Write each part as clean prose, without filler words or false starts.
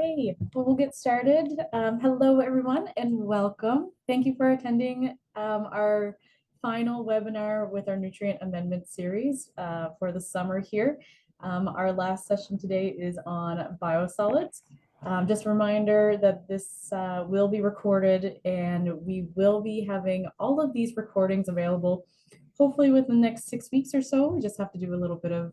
Okay, well, we'll get started. Hello, everyone, and welcome. Thank you for attending our final webinar with our nutrient amendment series for the summer here. Our last session today is on biosolids. Just a reminder that this will be recorded, and we will be having all of these recordings available hopefully within the next 6 weeks or so. We just have to do a little bit of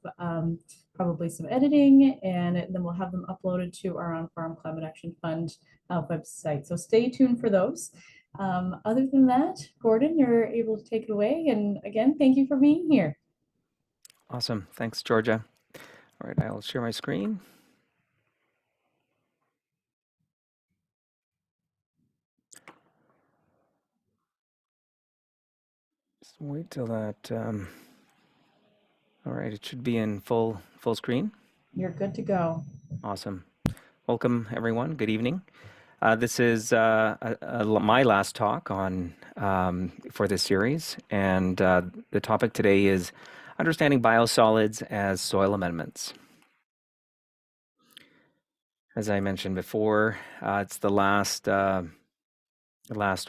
probably some editing, and then we'll have them uploaded to our On-Farm Climate Action Fund website. So stay tuned for those. Other than that, Gordon, you're able to take it away. And again, thank you for being here. Awesome. Thanks, Georgia. All right, I'll share my screen. Just wait till that. All right, it should be in full screen. You're good to go. Awesome. Welcome, everyone. Good evening. This is my last talk on for this series, and the topic today is understanding biosolids as soil amendments. As I mentioned before, it's the last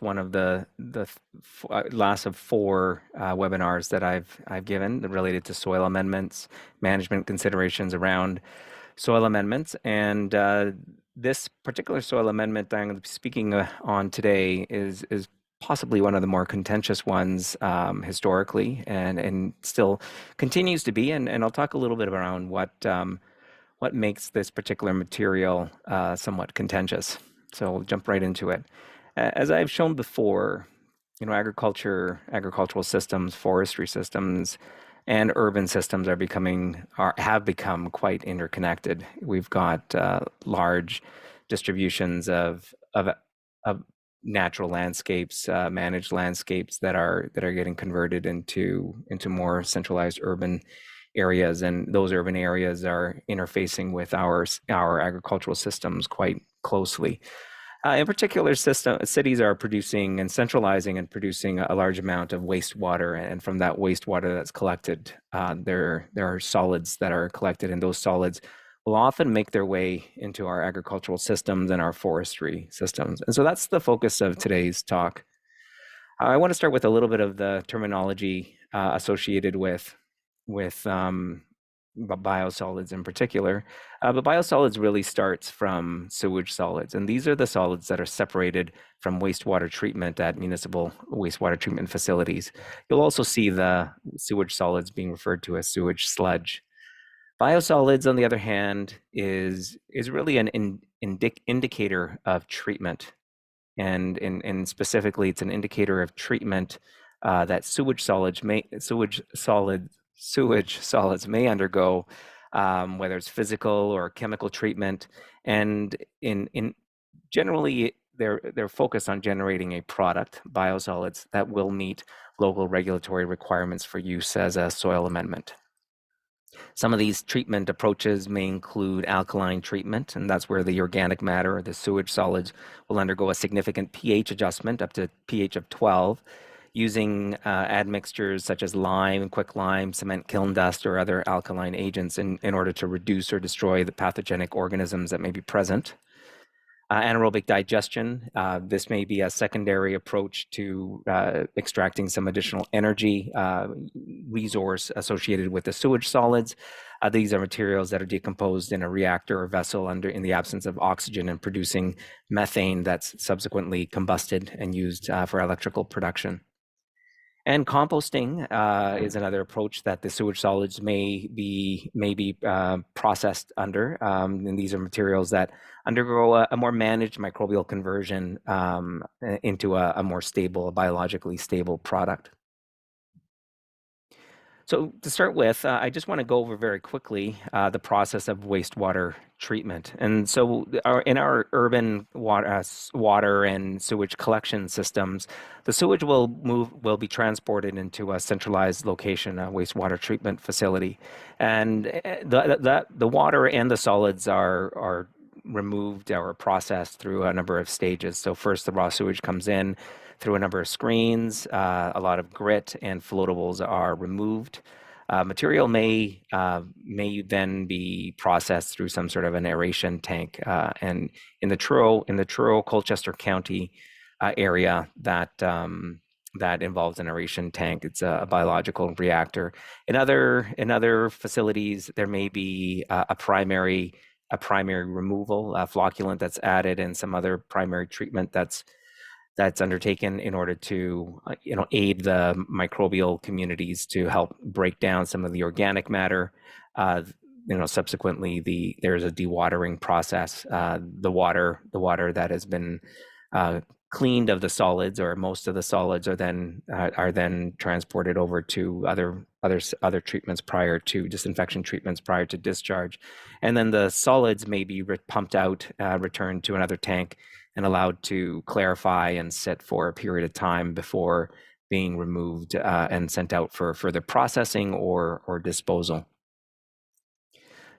one of the last of four webinars that I've given related to soil amendments, management considerations around soil amendments, and this particular soil amendment I'm going to be speaking on today is possibly one of the more contentious ones historically, and still continues to be. And I'll talk a little bit around what makes this particular material somewhat contentious. So we'll jump right into it. As I've shown before, agricultural systems, forestry systems, and urban systems have become quite interconnected. We've got large distributions of natural landscapes, managed landscapes that are getting converted into more centralized urban areas, and those urban areas are interfacing with our agricultural systems quite closely. In particular, cities are producing and centralizing and producing a large amount of wastewater, and from that wastewater that's collected, there are solids that are collected, and those solids will often make their way into our agricultural systems and our forestry systems. And so that's the focus of today's talk. I want to start with a little bit of the terminology associated with biosolids in particular. But biosolids really starts from sewage solids, and these are the solids that are separated from wastewater treatment at municipal wastewater treatment facilities. You'll also see the sewage solids being referred to as sewage sludge. Biosolids, on the other hand, is really an indicator of treatment, and specifically, it's an indicator of treatment that sewage solids may undergo, whether it's physical or chemical treatment, and in generally they're focused on generating a product, biosolids, that will meet local regulatory requirements for use as a soil amendment. Some of these treatment approaches may include alkaline treatment, and that's where the organic matter or the sewage solids will undergo a significant pH adjustment up to pH of 12, using admixtures such as lime, quicklime, cement kiln dust, or other alkaline agents in order to reduce or destroy the pathogenic organisms that may be present. Anaerobic digestion, this may be a secondary approach to extracting some additional energy resource associated with the sewage solids. These are materials that are decomposed in a reactor or vessel in the absence of oxygen, and producing methane that's subsequently combusted and used for electrical production. And composting is another approach that the sewage solids may be processed under, and these are materials that undergo a more managed microbial conversion into a more stable, biologically stable product. So to start with, I just want to go over very quickly the process of wastewater treatment. And so in our urban water and sewage collection systems, the sewage will be transported into a centralized location, a wastewater treatment facility. And the water and the solids are removed or processed through a number of stages. So first, the raw sewage comes in through a number of screens. A lot of grit and floatables are removed. Material may then be processed through some sort of an aeration tank. And in the Truro, Colchester County area, that involves an aeration tank. It's a biological reactor. In other facilities, there may be a primary removal, a flocculant that's added, and some other primary treatment that's undertaken in order to aid the microbial communities to help break down some of the organic matter. Subsequently, there's a dewatering process. The water that has been cleaned of the solids, or most of the solids, are then transported over to other treatments prior to disinfection treatments prior to discharge, and then the solids may be pumped out, returned to another tank, and allowed to clarify and sit for a period of time before being removed and sent out for further processing or disposal.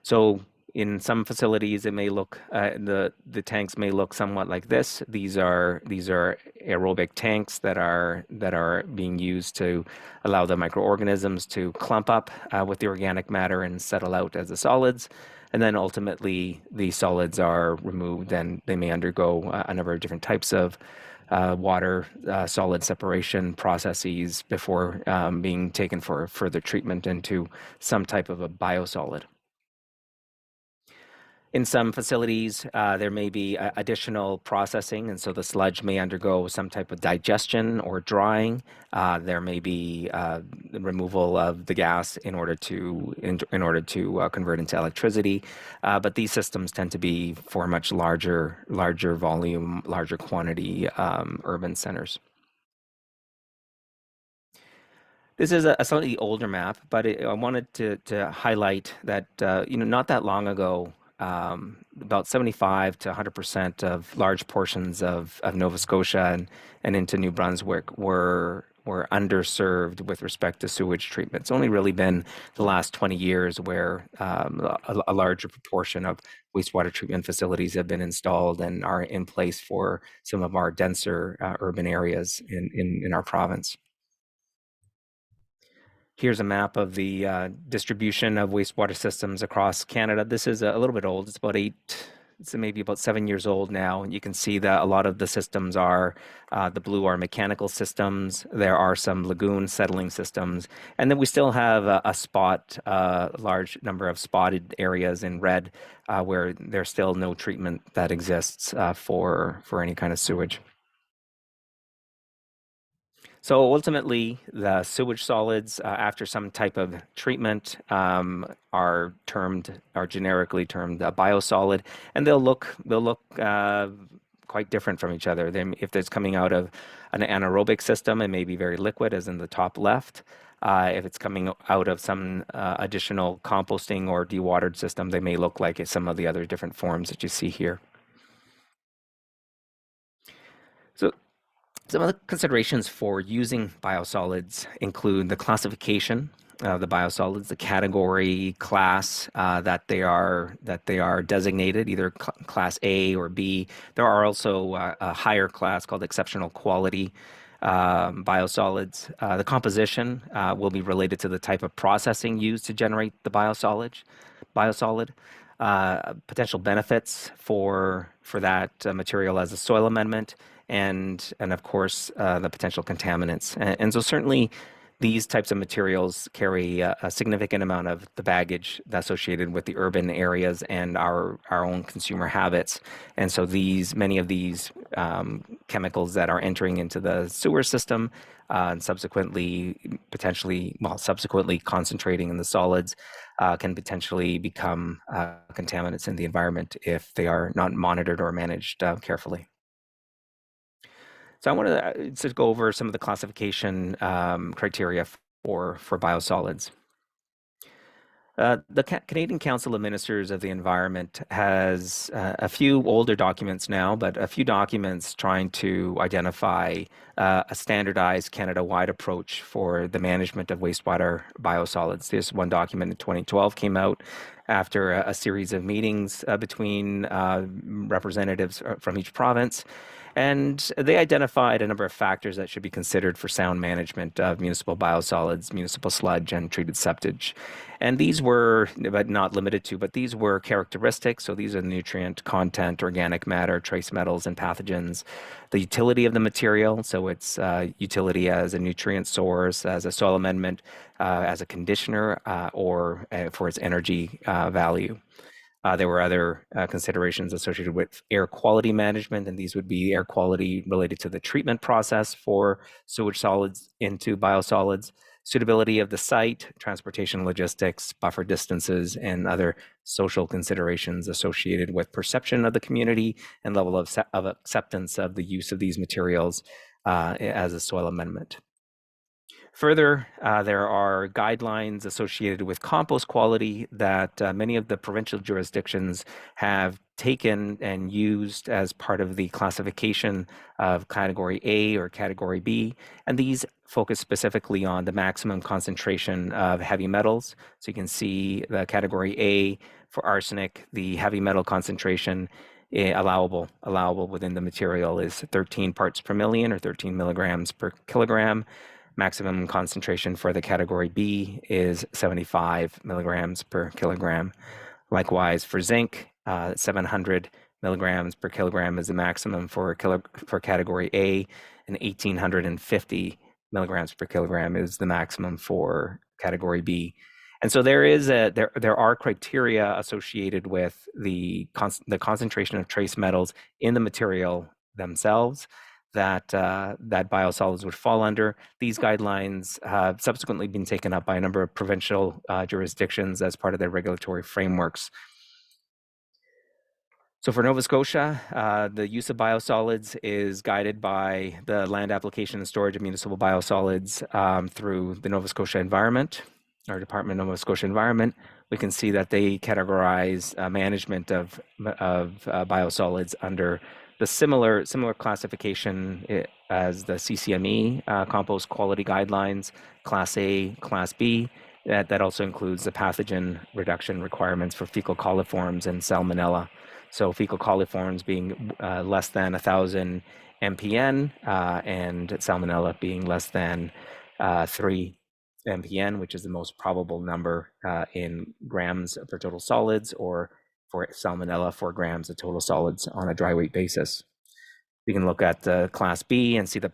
So in some facilities, it may look the tanks may look somewhat like this. These are aerobic tanks that are being used to allow the microorganisms to clump up with the organic matter and settle out as the solids. And then ultimately, the solids are removed, and they may undergo a number of different types of water solid separation processes before being taken for further treatment into some type of a biosolid. In some facilities, there may be additional processing, and so the sludge may undergo some type of digestion or drying. There may be the removal of the gas in order to convert into electricity. But these systems tend to be for much larger volume, larger quantity urban centers. This is a slightly older map, but I wanted to highlight that not that long ago, about 75 to 100% of large portions of Nova Scotia and into New Brunswick were underserved with respect to sewage treatment. It's only really been the last 20 years where a larger proportion of wastewater treatment facilities have been installed and are in place for some of our denser urban areas in our province. Here's a map of the distribution of wastewater systems across Canada. This is a little bit old. It's maybe about 7 years old now. And you can see that a lot of the systems are, the blue are mechanical systems. There are some lagoon settling systems. And then we still have a large number of spotted areas in red where there's still no treatment that exists for any kind of sewage. So ultimately, the sewage solids, after some type of treatment, are generically termed a biosolid, and they'll look quite different from each other. If it's coming out of an anaerobic system, it may be very liquid, as in the top left. If it's coming out of some additional composting or dewatered system, they may look like some of the other different forms that you see here. So some of the considerations for using biosolids include the classification of the biosolids, the category, class that they are designated, either class A or B. There are also a higher class called exceptional quality biosolids. The composition will be related to the type of processing used to generate the biosolid. Potential benefits for that material as a soil amendment, and of course the potential contaminants. And so certainly these types of materials carry a significant amount of the baggage associated with the urban areas and our own consumer habits. And so many of these chemicals that are entering into the sewer system and subsequently concentrating in the solids can potentially become contaminants in the environment if they are not monitored or managed carefully. So I wanted to go over some of the classification criteria for biosolids. The Canadian Council of Ministers of the Environment has a few older documents now, but a few documents trying to identify a standardized Canada-wide approach for the management of wastewater biosolids. This one document in 2012 came out after a series of meetings between representatives from each province. And they identified a number of factors that should be considered for sound management of municipal biosolids, municipal sludge, and treated septage. And these were, but not limited to, but these were characteristics. So these are the nutrient content, organic matter, trace metals, and pathogens. The utility of the material, so its utility as a nutrient source, as a soil amendment, as a conditioner, or for its energy value. There were other considerations associated with air quality management, and these would be air quality related to the treatment process for sewage solids into biosolids, suitability of the site, transportation logistics, buffer distances, and other social considerations associated with perception of the community and level of acceptance of the use of these materials as a soil amendment. Further, there are guidelines associated with compost quality that many of the provincial jurisdictions have taken and used as part of the classification of category A or category B. And these focus specifically on the maximum concentration of heavy metals. So you can see the category A for arsenic, the heavy metal concentration allowable within the material is 13 parts per million or 13 milligrams per kilogram. Maximum concentration for the category B is 75 milligrams per kilogram. Likewise, for zinc, 700 milligrams per kilogram is the maximum for category A, and 1850 milligrams per kilogram is the maximum for category B. And so there are criteria associated with the concentration of trace metals in the material themselves that biosolids would fall under. These guidelines have subsequently been taken up by a number of provincial jurisdictions as part of their regulatory frameworks. So for Nova Scotia, the use of biosolids is guided by the land application and storage of municipal biosolids through the Nova Scotia Environment, our Department of Nova Scotia Environment. We can see that they categorize management of biosolids under the similar classification as the CCME compost quality guidelines, Class A, Class B. That also includes the pathogen reduction requirements for fecal coliforms and salmonella. So fecal coliforms being less than 1,000 mpn and salmonella being less than 3 mpn, which is the most probable number in grams per total solids, or for salmonella, 4 grams of total solids on a dry weight basis. We can look at Class B and see the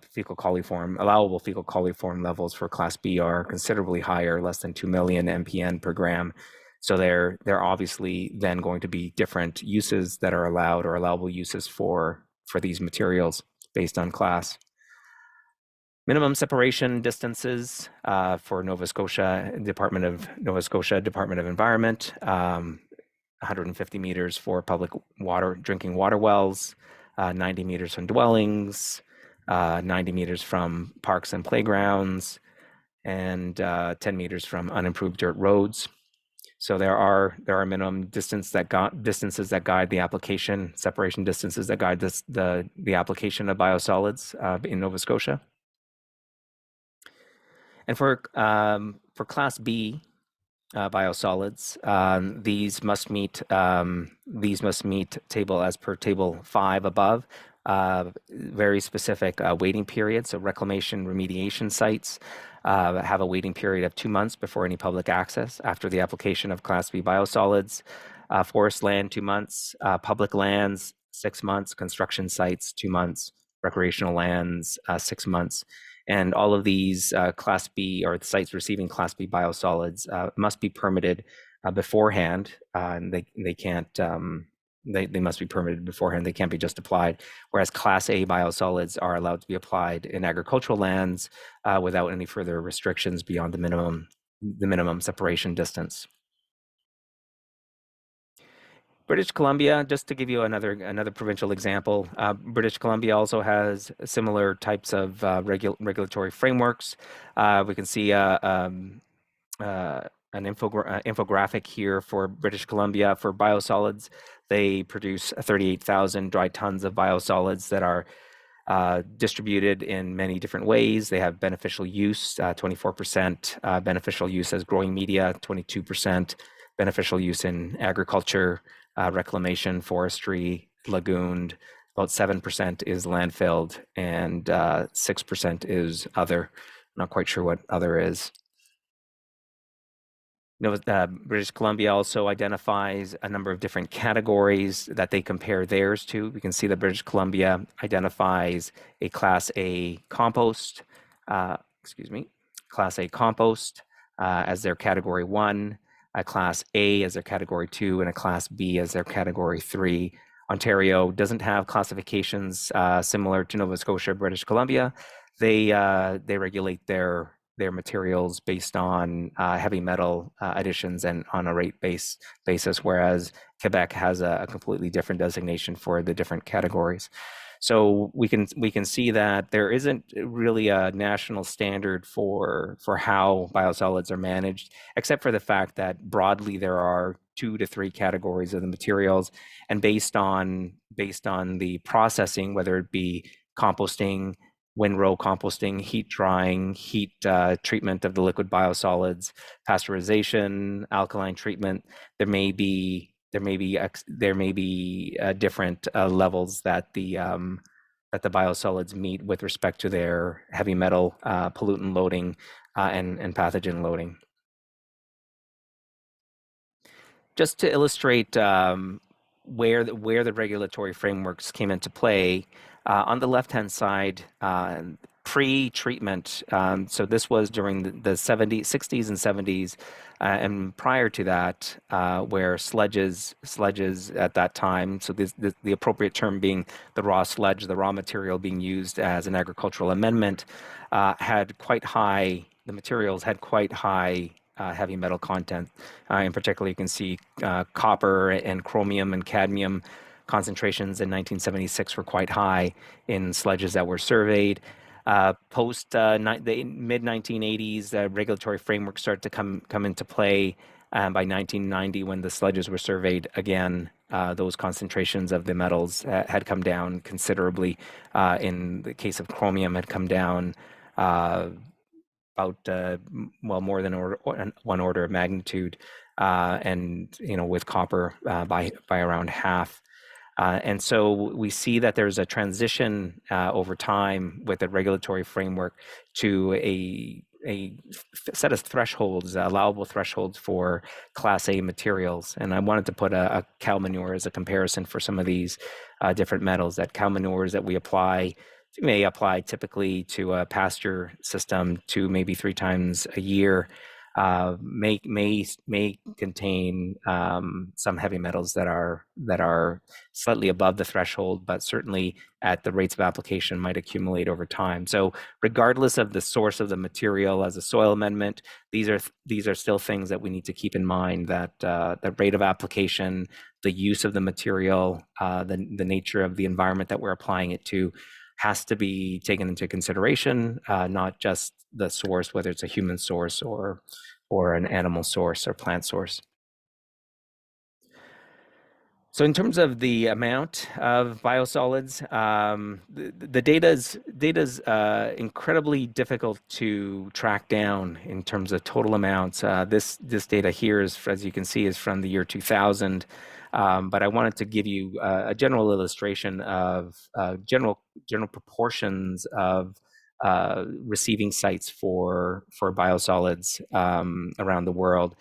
allowable fecal coliform levels for Class B are considerably higher, less than 2 million mpn per gram. So there are obviously then going to be different uses that are allowed or allowable uses for these materials based on class. Minimum separation distances for Nova Scotia, Department of Environment, 150 meters for public drinking water wells, 90 meters from dwellings, 90 meters from parks and playgrounds, and 10 meters from unimproved dirt roads. So there are minimum distances that guide the application, separation distances that guide the application of biosolids in Nova Scotia. And for Class B biosolids, these must meet table 5 above. Very specific waiting period. So reclamation remediation sites have a waiting period of 2 months before any public access after the application of Class B biosolids. Forest land, 2 months. Public lands, 6 months. Construction sites, 2 months. Recreational lands, 6 months. And all of these Class B or the sites receiving Class B biosolids must be permitted beforehand, and they can't. They must be permitted beforehand. They can't be just applied. Whereas Class A biosolids are allowed to be applied in agricultural lands without any further restrictions beyond the minimum separation distance. British Columbia, just to give you another provincial example, British Columbia also has similar types of regulatory frameworks. We can see an infographic here for British Columbia for biosolids. They produce 38,000 dry tons of biosolids that are distributed in many different ways. They have beneficial use, 24% beneficial use as growing media, 22% beneficial use in agriculture, reclamation, forestry, lagooned, about 7% is landfilled, and 6% is other. Not quite sure what other is. British Columbia also identifies a number of different categories that they compare theirs to. We can see that British Columbia identifies a Class A compost, excuse me, Class A compost as their Category 1, a Class A as their Category 2, and a Class B as their Category 3. Ontario doesn't have classifications similar to Nova Scotia, British Columbia. They regulate their materials based on heavy metal additions and on a basis, whereas Quebec has a completely different designation for the different categories. So we can see that there isn't really a national standard for how biosolids are managed, except for the fact that broadly there are 2 to 3 categories of the materials, and based on the processing, whether it be composting, windrow composting, heat drying, heat treatment of the liquid biosolids, pasteurization, alkaline treatment, there may be different levels that the biosolids meet with respect to their heavy metal pollutant loading and pathogen loading. Just to illustrate where the regulatory frameworks came into play, on the left-hand side, pre-treatment, so this was during the 70s, 60s and 70s, and prior to that, where sledges at that time, so the appropriate term being the raw sludge, the raw material being used as an agricultural amendment, the materials had quite high heavy metal content. In particular, you can see copper and chromium and cadmium concentrations in 1976 were quite high in sledges that were surveyed. Post the mid 1980s, regulatory framework started to come into play. By 1990, when the sledges were surveyed again, those concentrations of the metals had come down considerably. In the case of chromium, had come down about more than one order of magnitude, and with copper by around half. And so we see that there's a transition over time with the regulatory framework to a set of thresholds, allowable thresholds for Class A materials. And I wanted to put a cow manure as a comparison for some of these different metals. That cow manures that we may apply typically to a pasture system 2, maybe 3 times a year, may contain some heavy metals that are slightly above the threshold, but certainly at the rates of application might accumulate over time. So regardless of the source of the material as a soil amendment, these are still things that we need to keep in mind, that the rate of application, the use of the material, the nature of the environment that we're applying it to has to be taken into consideration, not just the source, whether it's a human source or an animal source or plant source. So in terms of the amount of biosolids, the data's incredibly difficult to track down in terms of total amounts. This data here is, as you can see, is from the year 2000. But I wanted to give you a general illustration of general proportions of receiving sites for biosolids around the world.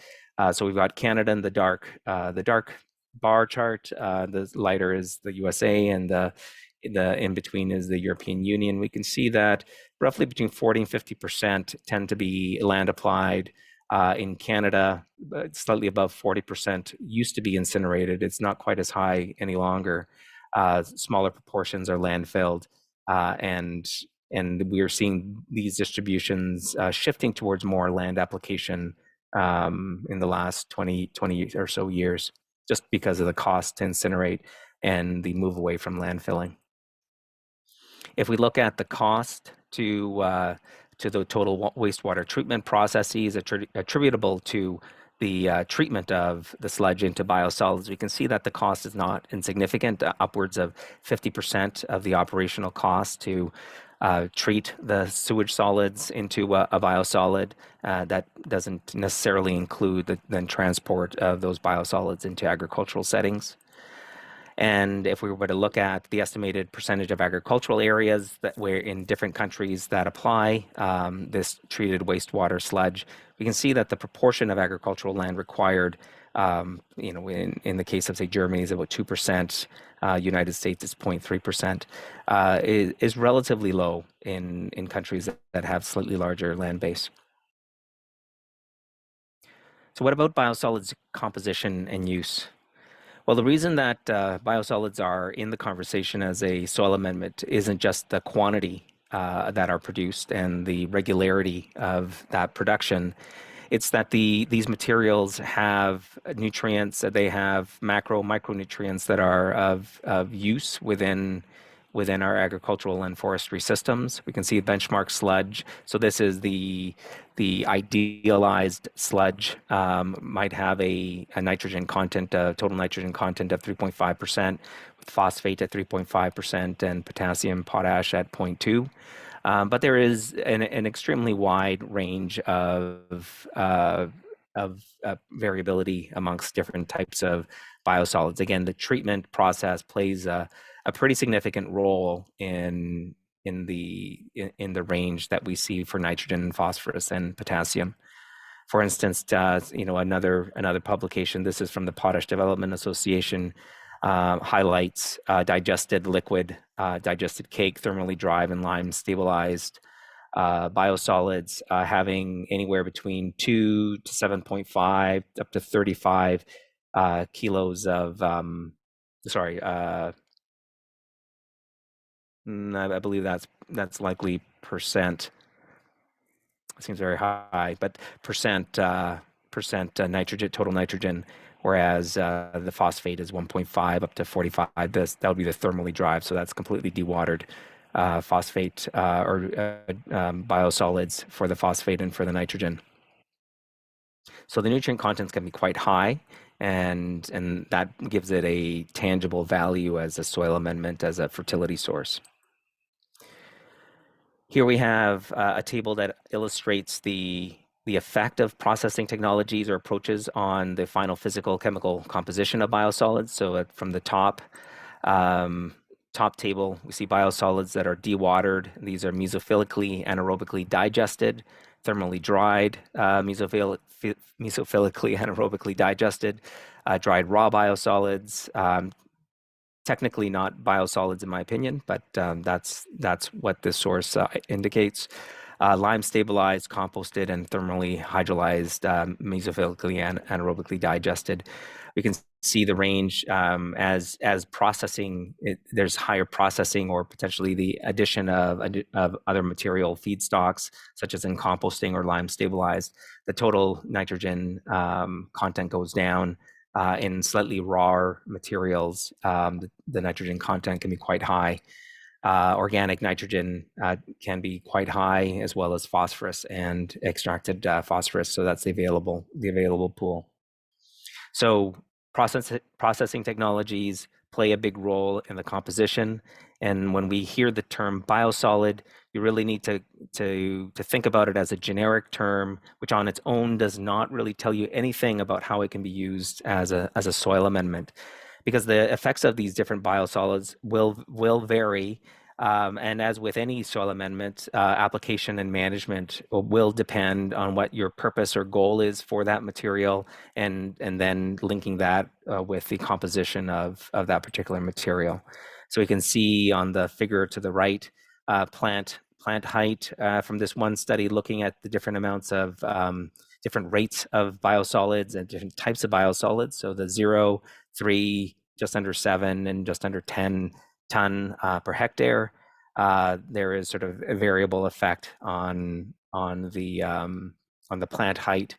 So we've got Canada in the dark bar chart. The lighter is the USA, and the in between is the European Union. We can see that roughly between 40 and 50% tend to be land applied. In Canada, slightly above 40% used to be incinerated. It's not quite as high any longer. Smaller proportions are landfilled, and we are seeing these distributions shifting towards more land application in the last 20 or so years, just because of the cost to incinerate and the move away from landfilling. If we look at the cost to the total wastewater treatment processes attributable to the treatment of the sludge into biosolids, we can see that the cost is not insignificant, upwards of 50% of the operational cost to treat the sewage solids into a biosolid. That doesn't necessarily include the then transport of those biosolids into agricultural settings. And if we were to look at the estimated percentage of agricultural areas that were in different countries that apply this treated wastewater sludge, we can see that the proportion of agricultural land required, in the case of, say, Germany is about 2%, United States is 0.3%, is relatively low in countries that have slightly larger land base. So what about biosolids composition and use? Well, the reason that biosolids are in the conversation as a soil amendment isn't just the quantity that are produced and the regularity of that production. It's that these materials have nutrients, that they have micronutrients that are of use within our agricultural and forestry systems. We can see benchmark sludge. So this is the idealized sludge, might have a nitrogen content, total nitrogen content of 3.5%, with phosphate at 3.5% and potassium, potash at 0.2. But there is an extremely wide range of variability amongst different types of biosolids. Again, the treatment process plays a pretty significant role in the range that we see for nitrogen, phosphorus, and potassium. For instance, another publication. This is from the Potash Development Association. Highlights digested liquid, digested cake, thermally dry and lime stabilized biosolids having anywhere between 2 to 7.5 up to 35 kilos of, I believe that's likely percent. It seems very high, but percent nitrogen, total nitrogen, whereas the phosphate is 1.5 up to 45. That would be the thermally dry, so that's completely dewatered phosphate biosolids for the phosphate and for the nitrogen. So the nutrient contents can be quite high, and that gives it a tangible value as a soil amendment, as a fertility source. Here we have a table that illustrates the effect of processing technologies or approaches on the final physical chemical composition of biosolids. So from the top table, we see biosolids that are dewatered. These are mesophilically, anaerobically digested, thermally dried, mesophilically, anaerobically digested, dried raw biosolids. Technically not biosolids in my opinion, but that's what this source indicates. Lime stabilized, composted, and thermally hydrolyzed, mesophilically and anaerobically digested. We can see the range as processing. There's higher processing or potentially the addition of other material feedstocks, such as in composting or lime stabilized. The total nitrogen content goes down. In slightly rawer materials, the nitrogen content can be quite high. Organic nitrogen can be quite high, as well as phosphorus and extracted phosphorus. So that's the available pool. So processing technologies play a big role in the composition. And when we hear the term biosolid, you really need to think about it as a generic term, which on its own does not really tell you anything about how it can be used as a soil amendment, because the effects of these different biosolids will vary. And as with any soil amendment, application and management will depend on what your purpose or goal is for that material, and then linking that with the composition of that particular material. So we can see on the figure to the right, plant height from this one study, looking at the different amounts of different rates of biosolids and different types of biosolids. So the 0, 3, just under 7, and just under 10 ton per hectare. There is sort of a variable effect on the plant height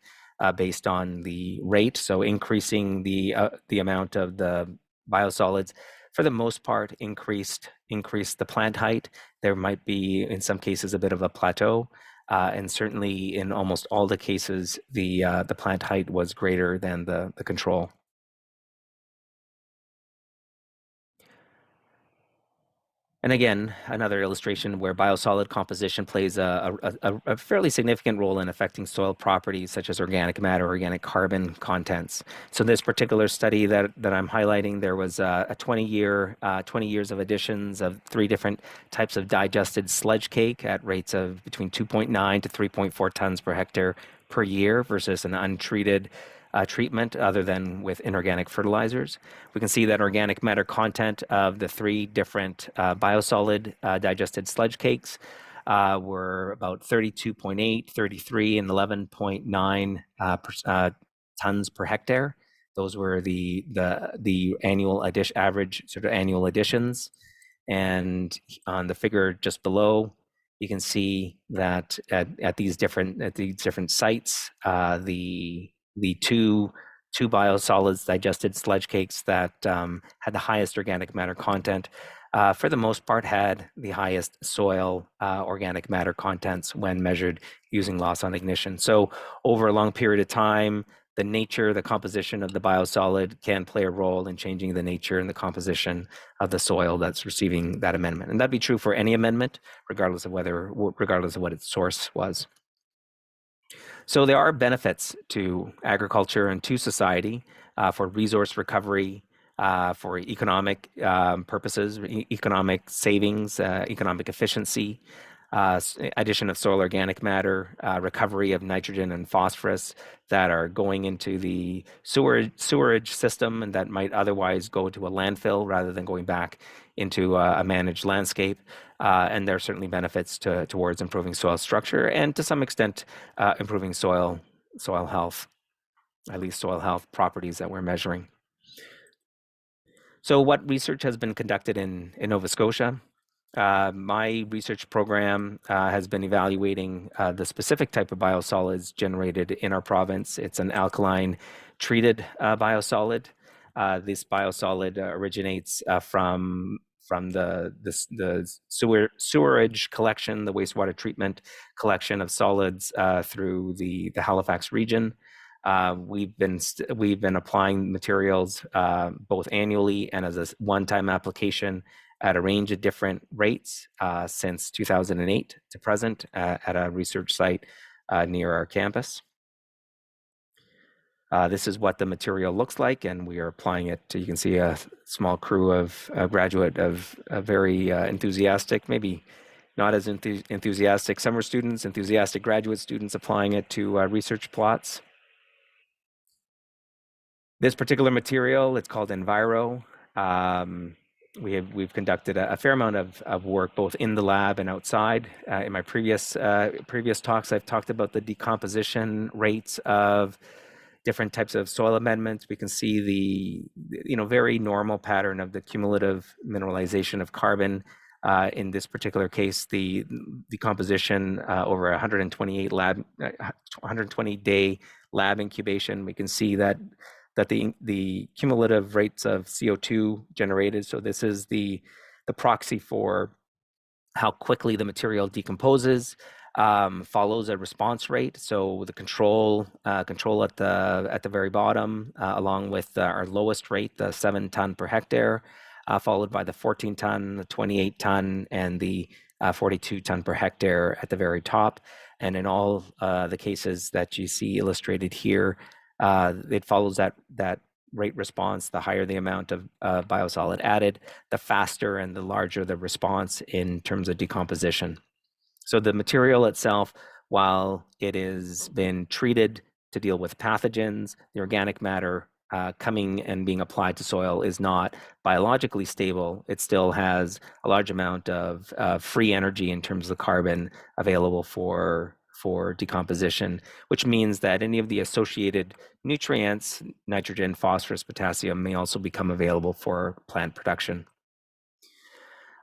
based on the rate. So increasing the amount of the biosolids, for the most part, increase the plant height. There might be, in some cases, a bit of a plateau, and certainly in almost all the cases, the plant height was greater than the control. And again, another illustration where biosolid composition plays a fairly significant role in affecting soil properties such as organic matter, organic carbon contents. So in this particular study that I'm highlighting, there was a 20 years of additions of 3 different types of digested sludge cake at rates of between 2.9 to 3.4 tons per hectare per year versus an untreated treatment other than with inorganic fertilizers. We can see that organic matter content of the 3 different biosolid digested sludge cakes were about 32.8, 33, and 11.9 tons per hectare. Those were the annual average sort of annual additions. And on the figure just below, you can see that at these different sites, the two biosolids digested sludge cakes that had the highest organic matter content, for the most part, had the highest soil organic matter contents when measured using loss on ignition. So over a long period of time, the nature, the composition of the biosolid can play a role in changing the nature and the composition of the soil that's receiving that amendment. And that'd be true for any amendment, regardless of what its source was. So there are benefits to agriculture and to society for resource recovery, for economic purposes, economic savings, economic efficiency, addition of soil organic matter, recovery of nitrogen and phosphorus that are going into the sewerage system and that might otherwise go to a landfill rather than going back into a managed landscape. And there are certainly benefits towards improving soil structure and to some extent improving soil health, at least soil health properties that we're measuring. So what research has been conducted in Nova Scotia? My research program has been evaluating the specific type of biosolids generated in our province. It's an alkaline treated biosolid. This biosolid originates from the sewerage collection, the wastewater treatment collection of solids through the Halifax region. We've been applying materials both annually and as a one-time application at a range of different rates since 2008 to present at a research site near our campus. This is what the material looks like, and we are applying it to, you can see a small crew of graduate of very enthusiastic, maybe not as enthusiastic summer students, enthusiastic graduate students applying it to research plots. This particular material, it's called Enviro. We've conducted a fair amount of work both in the lab and outside. In my previous talks, I've talked about the decomposition rates of different types of soil amendments. We can see the very normal pattern of the cumulative mineralization of carbon. In this particular case, the decomposition over 120-day lab incubation, we can see that the cumulative rates of CO2 generated. So this is the proxy for how quickly the material decomposes, follows a response rate. So the control at the very bottom, along with our lowest rate, the 7 ton per hectare, followed by the 14 ton, the 28 ton, and the 42 ton per hectare at the very top. And in all the cases that you see illustrated here, it follows that rate response. The higher the amount of biosolid added, the faster and the larger the response in terms of decomposition. So the material itself, while it has been treated to deal with pathogens, the organic matter coming and being applied to soil is not biologically stable. It still has a large amount of free energy in terms of carbon available for decomposition, which means that any of the associated nutrients, nitrogen, phosphorus, potassium, may also become available for plant production.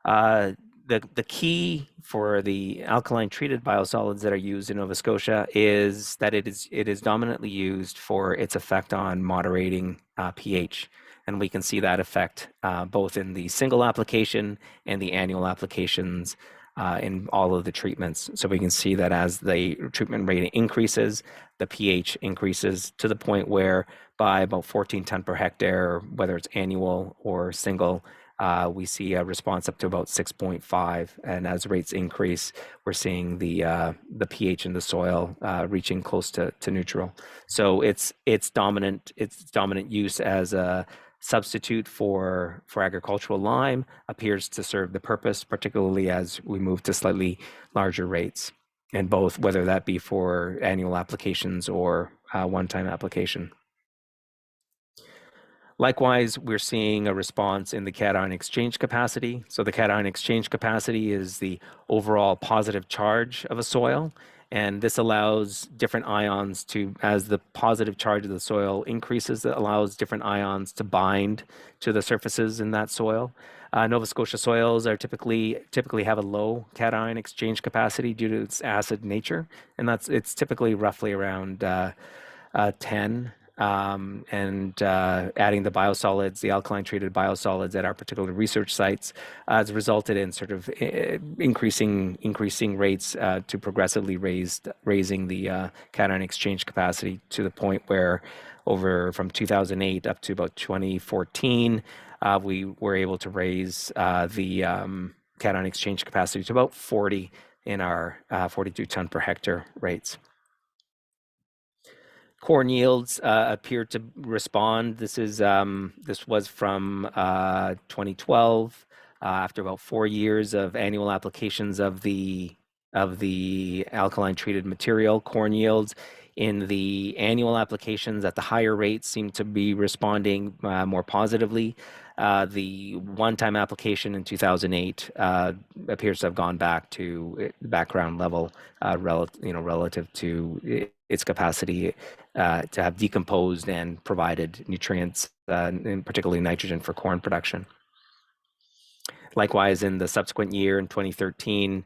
The key for the alkaline treated biosolids that are used in Nova Scotia is that it is dominantly used for its effect on moderating pH. And we can see that effect both in the single application and the annual applications in all of the treatments. So we can see that as the treatment rate increases, the pH increases to the point where by about 14 ton per hectare, whether it's annual or single, we see a response up to about 6.5, and as rates increase, we're seeing the pH in the soil reaching close to neutral. So its dominant use as a substitute for agricultural lime appears to serve the purpose, particularly as we move to slightly larger rates, and both, whether that be for annual applications or one-time application. Likewise, we're seeing a response in the cation exchange capacity. So the cation exchange capacity is the overall positive charge of a soil. And this allows different ions to, as the positive charge of the soil increases, it allows different ions to bind to the surfaces in that soil. Nova Scotia soils are typically have a low cation exchange capacity due to its acid nature, and it's typically roughly around 10. And adding the biosolids, the alkaline treated biosolids at our particular research sites has resulted in sort of increasing rates to progressively raising the cation exchange capacity to the point where over from 2008 up to about 2014, we were able to raise the cation exchange capacity to about 40 in our 42 ton per hectare rates. Corn yields appear to respond. This was from 2012, after about 4 years of annual applications of the alkaline treated material. Corn yields in the annual applications at the higher rates seem to be responding more positively. The one-time application in 2008 appears to have gone back to background level, relative to its capacity to have decomposed and provided nutrients, and particularly nitrogen for corn production. Likewise, in the subsequent year, in 2013,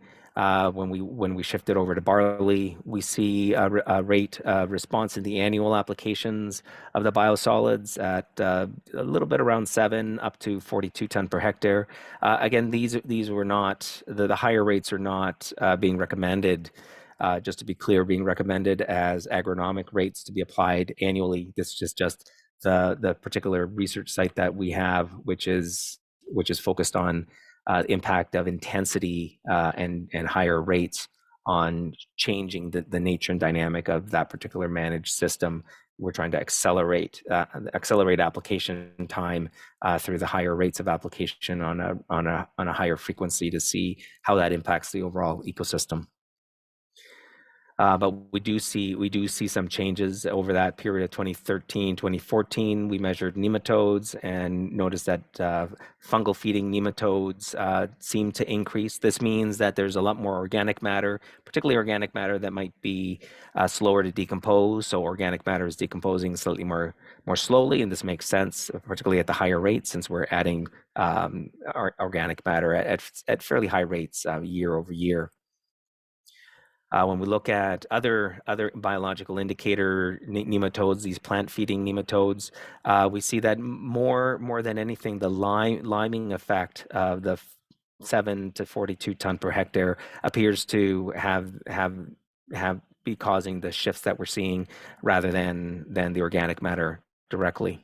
when we shifted over to barley, we see a rate response in the annual applications of the biosolids at a little bit around 7 up to 42 ton per hectare. Again, these were not the higher rates are not being recommended. Just to be clear, being recommended as agronomic rates to be applied annually. This is just the particular research site that we have, which is focused on impact of intensity and higher rates on changing the nature and dynamic of that particular managed system. We're trying to accelerate application time through the higher rates of application on a higher frequency to see how that impacts the overall ecosystem. But we do see some changes over that period of 2013, 2014. We measured nematodes and noticed that fungal feeding nematodes seem to increase. This means that there's a lot more organic matter, particularly organic matter that might be slower to decompose. So organic matter is decomposing slightly more slowly, and this makes sense, particularly at the higher rates, since we're adding organic matter at fairly high rates year over year. When we look at other biological indicator nematodes, these plant-feeding nematodes, we see that more than anything, the liming effect of the 7 to 42 ton per hectare appears to be causing the shifts that we're seeing rather than the organic matter directly.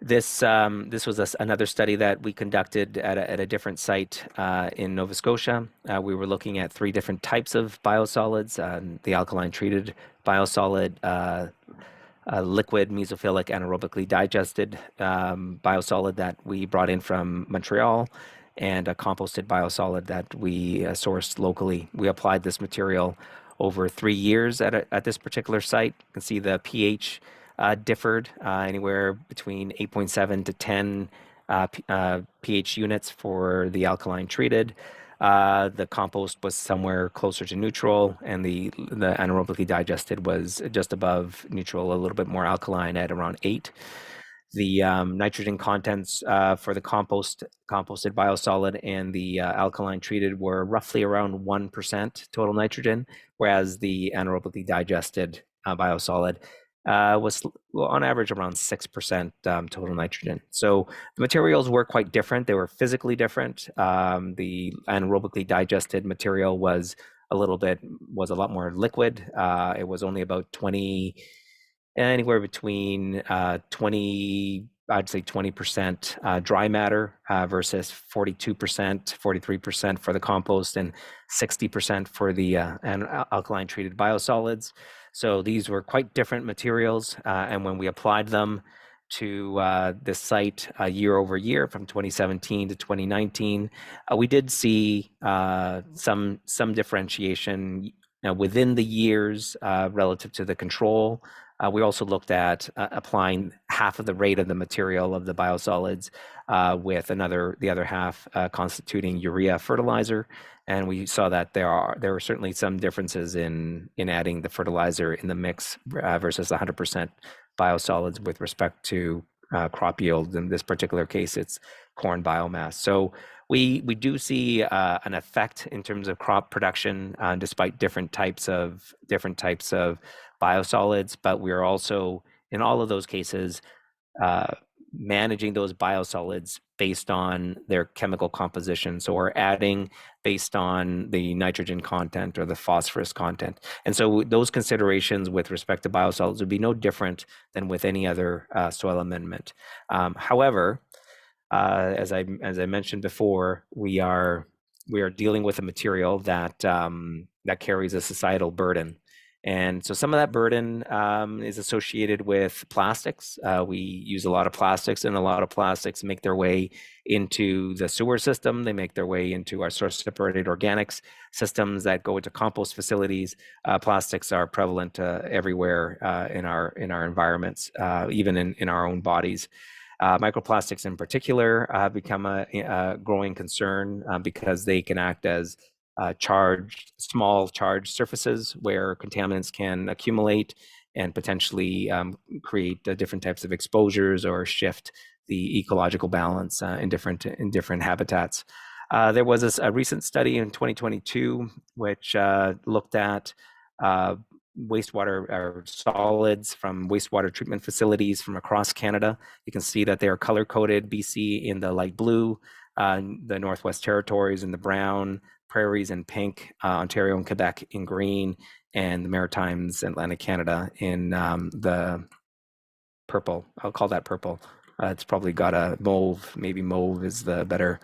This was another study that we conducted at a different site in Nova Scotia. We were looking at 3 different types of biosolids: the alkaline treated biosolid, liquid mesophilic anaerobically digested biosolid that we brought in from Montreal, and a composted biosolid that we sourced locally. We applied this material over 3 years at this particular site. You can see the pH differed anywhere between 8.7 to 10 pH units for the alkaline treated. The compost was somewhere closer to neutral, and the anaerobically digested was just above neutral, a little bit more alkaline at around 8. The nitrogen contents for the composted biosolid and the alkaline treated were roughly around 1% total nitrogen, whereas the anaerobically digested biosolid was on average around 6% total nitrogen. So the materials were quite different. They were physically different. The anaerobically digested material was a lot more liquid. It was only about anywhere between 20 I'd say 20% dry matter versus 42%, 43% for the compost, and 60% for the alkaline treated biosolids. So these were quite different materials, and when we applied them to this site year over year from 2017 to 2019, we did see some differentiation within the years relative to the control. We also looked at applying half of the rate of the material of the biosolids with the other half constituting urea fertilizer, and we saw that there were certainly some differences in adding the fertilizer in the mix versus 100% biosolids with respect to crop yield. In this particular case, it's corn biomass. So we do see an effect in terms of crop production despite different types of biosolids, but we are also in all of those cases managing those biosolids based on their chemical composition. So we're adding based on the nitrogen content or the phosphorus content. And so those considerations with respect to biosolids would be no different than with any other soil amendment. However, as I mentioned before, we are dealing with a material that carries a societal burden. And so some of that burden is associated with plastics. We use a lot of plastics, and a lot of plastics make their way into the sewer system. They make their way into our source separated organics systems that go into compost facilities. Plastics are prevalent everywhere in our environments, even in our own bodies. Microplastics in particular have become a growing concern because they can act as small charged surfaces where contaminants can accumulate and potentially create different types of exposures or shift the ecological balance in different habitats. There was a recent study in 2022 which looked at wastewater or solids from wastewater treatment facilities from across Canada. You can see that they are color coded: BC in the light blue, the Northwest Territories in the brown, Prairies in pink, Ontario and Quebec in green, and the Maritimes, Atlantic Canada in the purple. I'll call that purple. It's probably got a mauve. Maybe mauve is the better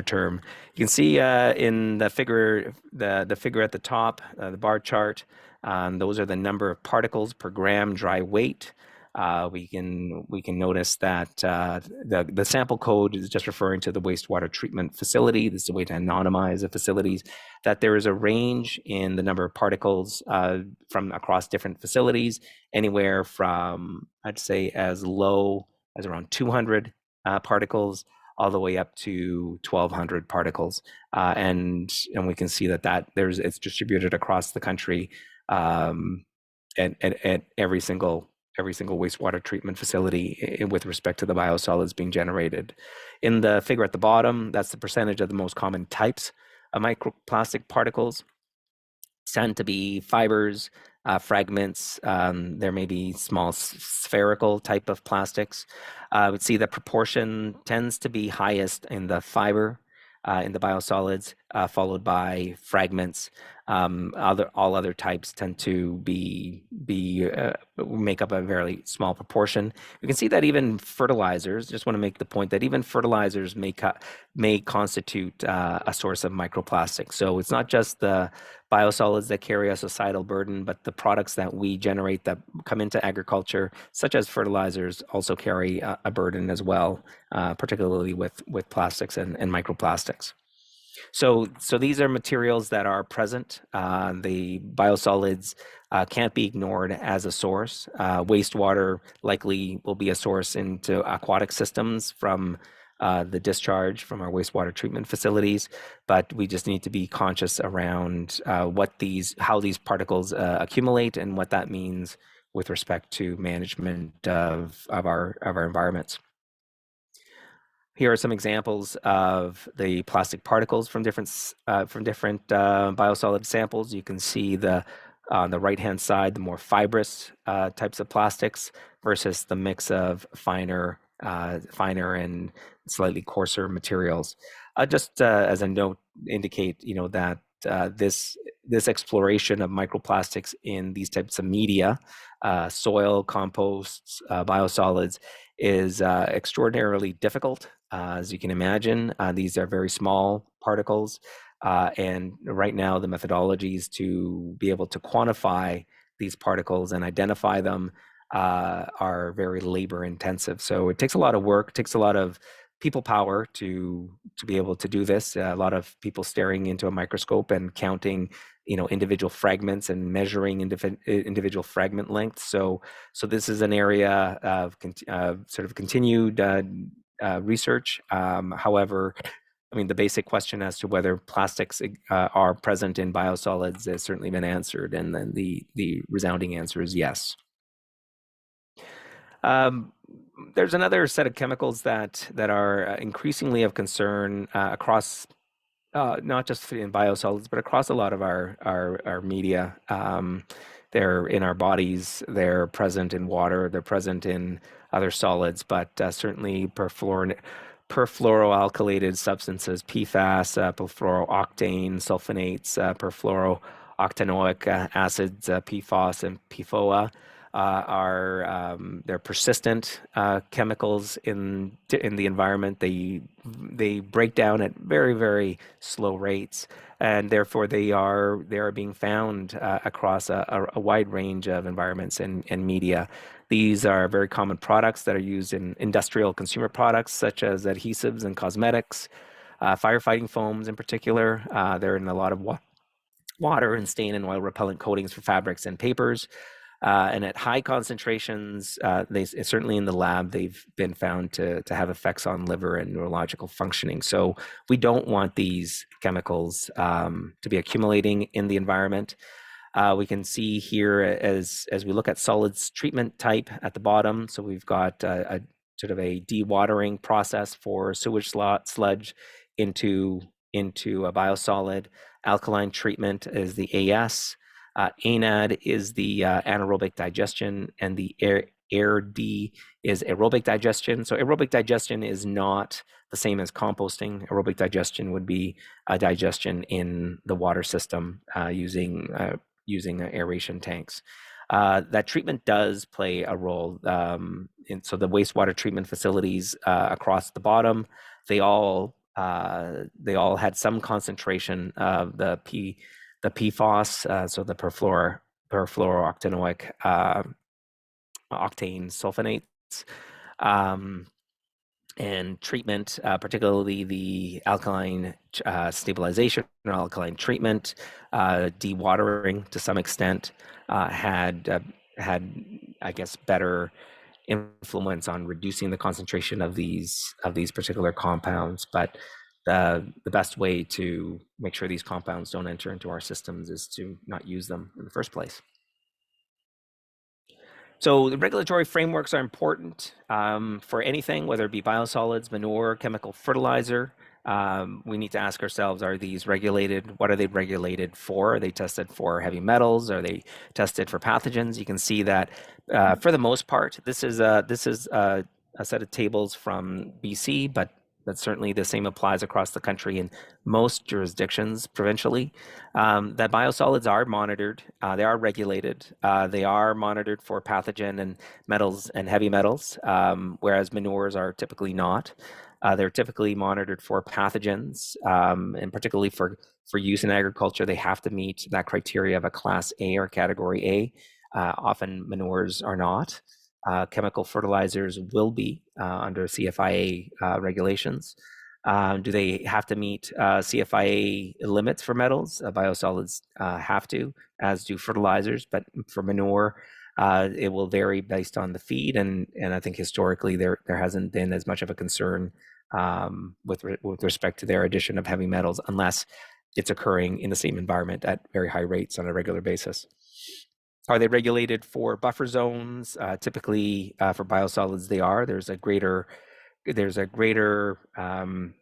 term. You can see in the figure, the figure at the top, the bar chart. Those are the number of particles per gram dry weight. We can notice that the sample code is just referring to the wastewater treatment facility. This is a way to anonymize the facilities. That there is a range in the number of particles from across different facilities, anywhere from, I'd say, as low as around 200 particles all the way up to 1,200 particles, and we can see that it's distributed across the country at every single wastewater treatment facility with respect to the biosolids being generated. In the figure at the bottom, that's the percentage of the most common types of microplastic particles. Tend to be fibers, fragments. There may be small spherical type of plastics. I would see the proportion tends to be highest in the fiber, in the biosolids, followed by fragments. All other types tend to make up a very small proportion. You can see that even fertilizers. Just want to make the point that even fertilizers may constitute a source of microplastics. So it's not just the biosolids that carry a societal burden, but the products that we generate that come into agriculture, such as fertilizers, also carry a burden as well, particularly with plastics and microplastics. So these are materials that are present. The biosolids can't be ignored as a source. Wastewater likely will be a source into aquatic systems from the discharge from our wastewater treatment facilities, but we just need to be conscious around how these particles accumulate and what that means with respect to management of our environments. Here are some examples of the plastic particles from different biosolid samples. You can see on the right-hand side, the more fibrous types of plastics versus the mix of finer and slightly coarser materials. Just as a note, indicate that this exploration of microplastics in these types of media, soil, composts, biosolids, is extraordinarily difficult. As you can imagine, these are very small particles. And right now, the methodologies to be able to quantify these particles and identify them are very labor intensive. So it takes a lot of work, takes a lot of people power to be able to do this. A lot of people staring into a microscope and counting, individual fragments and measuring individual fragment lengths. So this is an area of sort of continued research. However, I mean, the basic question as to whether plastics are present in biosolids has certainly been answered, and then the resounding answer is yes. Um, there's another set of chemicals that are increasingly of concern across not just in biosolids, but across a lot of our media. They're in our bodies. They're present in water. They're present in other solids, but certainly perfluoroalkylated substances, PFAS, perfluorooctane, sulfonates, perfluorooctanoic acids, PFOS, and PFOA. Are they're persistent chemicals in the environment. They break down at very, very slow rates, and therefore they are being found across a wide range of environments and media. These are very common products that are used in industrial consumer products such as adhesives and cosmetics, firefighting foams in particular. They're in a lot of water and stain and oil repellent coatings for fabrics and papers. And at high concentrations, they certainly in the lab, they've been found to have effects on liver and neurological functioning. So we don't want these chemicals to be accumulating in the environment. We can see here as we look at solids treatment type at the bottom. So we've got a sort of a dewatering process for sewage sludge into a biosolid. Alkaline treatment is the AS. ANAD is the anaerobic digestion, and the AIR-D is aerobic digestion. So aerobic digestion is not the same as composting. Aerobic digestion would be a digestion in the water system using aeration tanks. That treatment does play a role. So the wastewater treatment facilities across the bottom, they all had some concentration of the PFOS, so the perfluorooctanoic octane sulfonates. And treatment, particularly the alkaline stabilization or alkaline treatment, dewatering to some extent, had, I guess, better influence on reducing the concentration of these particular compounds. But the best way to make sure these compounds don't enter into our systems is to not use them in the first place. So the regulatory frameworks are important for anything, whether it be biosolids, manure, chemical fertilizer. We need to ask ourselves, are these regulated? What are they regulated for? Are they tested for heavy metals? Are they tested for pathogens? You can see that for the most part, this is a set of tables from BC, but certainly the same applies across the country in most jurisdictions provincially. That biosolids are monitored, they are regulated, they are monitored for pathogen and metals and heavy metals, whereas manures are typically not. They're typically monitored for pathogens, and particularly for use in agriculture, they have to meet that criteria of a Class A or Category A. Often manures are not. Chemical fertilizers will be under CFIA regulations. Do they have to meet CFIA limits for metals? Biosolids have to, as do fertilizers, but for manure, it will vary based on the feed, and I think historically there hasn't been as much of a concern with respect to their addition of heavy metals, unless it's occurring in the same environment at very high rates on a regular basis. Are they regulated for buffer zones? Typically, for biosolids, they are. There's a greater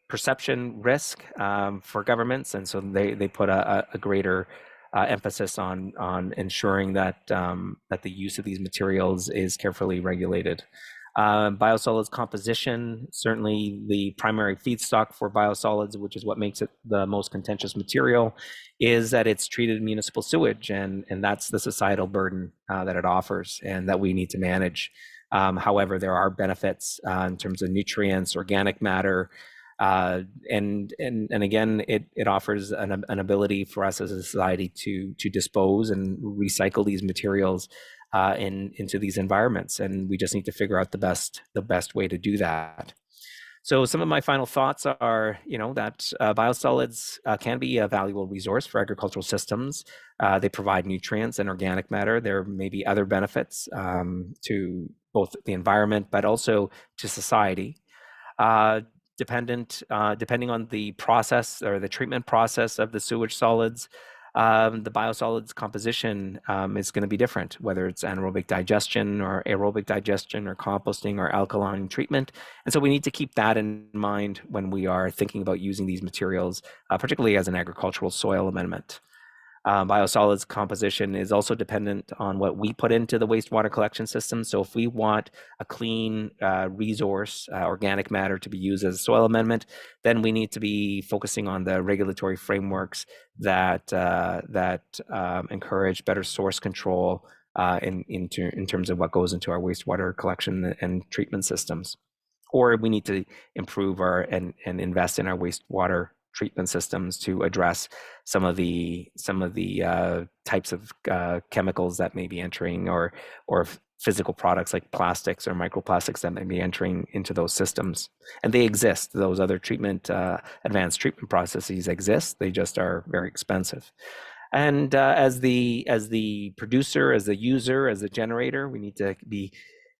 perception risk for governments, and so they put a greater emphasis on ensuring that that the use of these materials is carefully regulated. Biosolids composition, certainly the primary feedstock for biosolids, which is what makes it the most contentious material, is that it's treated municipal sewage, and that's the societal burden that it offers and that we need to manage. However, there are benefits in terms of nutrients, organic matter, and again, it offers an ability for us as a society to dispose and recycle these materials into these environments, and we just need to figure out the best way to do that. So some of my final thoughts are, that biosolids can be a valuable resource for agricultural systems. They provide nutrients and organic matter. There may be other benefits to both the environment, but also to society. Uh, depending on the process or the treatment process of the sewage solids, the biosolids composition is going to be different, whether it's anaerobic digestion or aerobic digestion or composting or alkaline treatment. And so we need to keep that in mind when we are thinking about using these materials, particularly as an agricultural soil amendment. Biosolids composition is also dependent on what we put into the wastewater collection system. So if we want a clean resource, organic matter to be used as a soil amendment, then we need to be focusing on the regulatory frameworks that encourage better source control in terms of what goes into our wastewater collection and treatment systems. Or we need to improve and invest in our wastewater treatment systems to address some of the types of chemicals that may be entering, or physical products like plastics or microplastics that may be entering into those systems. And they exist. Those other advanced treatment processes exist. They just are very expensive. And as the producer, as the user, as the generator, we need to be,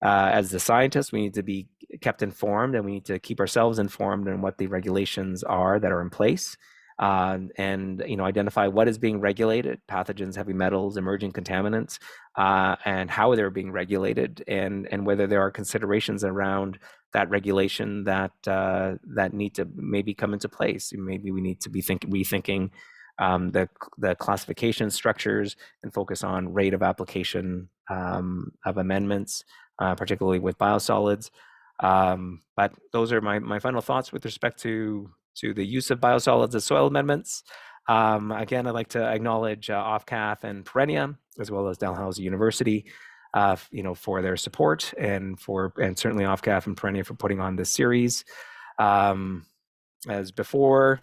as the scientists, we need to be kept informed, and we need to keep ourselves informed on what the regulations are that are in place, and identify what is being regulated: pathogens, heavy metals, emerging contaminants, and how they're being regulated, and whether there are considerations around that regulation that need to maybe come into place. Maybe we need to be rethinking the classification structures and focus on rate of application of amendments, particularly with biosolids. But those are my final thoughts with respect to the use of biosolids as soil amendments. Again, I'd like to acknowledge OFCAF and Perennia, as well as Dalhousie University, for their support, and certainly OFCAF and Perennia for putting on this series. As before,